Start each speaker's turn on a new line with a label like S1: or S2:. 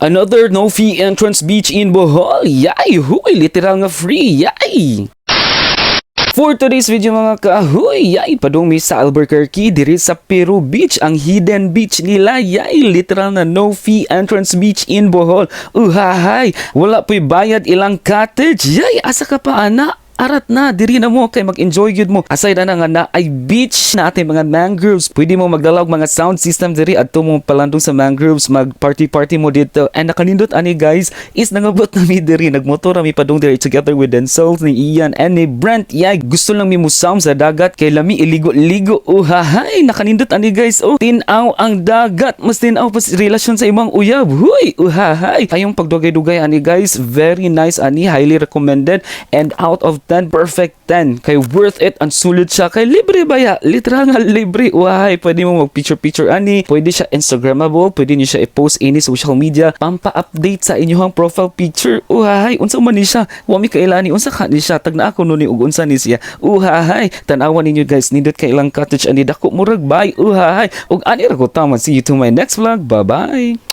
S1: Another no-fee entrance beach in Bohol. Yay! Huy! Literal nga free. Yay! For today's video mga kahoy, yay, padung mi sa Albuquerque, diri sa Peru Beach, ang hidden beach nila, yay, literal na no-fee entrance beach in Bohol. Uhahay, wala po'y bayad ilang cottage, yay, asa ka pa ana? Arat na, diri na mo kay mag-enjoy yun mo. Aside na nga na ay beach na ating mga mangroves. Pwede mo magdalaw mga sound system diri at mo palandong sa mangroves, mag-party mo dito. And nakanindot ani guys, is nangabot na mi diri. Nagmotor mi padung diri together with Denzel, ni Ian, and ni Brent. Yay, gusto lang mi musam sa dagat kay lami iligo-ligo. Uhahay, nakanindot ani guys. Oh, tinaw ang dagat. Mas tinaw pa relasyon sa imong uyab. Huy, uhahay. Ayong pagdugay-dugay ani guys, very nice ani, highly recommended. And out of 10, perfect 10. Kay worth it, ang sulit siya. Kay libre ba ya? Literal nga libre. Uhay, pwede mo mag-picture ani. Pwede siya Instagrammable. Pwede niyo siya i-post any social media. Pampa-update sa inyong profile picture. Uhay, unsa man ni siya? Wami kailani. Unsa ka ni siya? Tag na ako nun ug unsa ni siya. Uhay, tanawan ninyo guys. Nindot kay ilang cottage ani dako murag bay. Uhay, ug ani ra ko tama. See you to my next vlog. Bye-bye.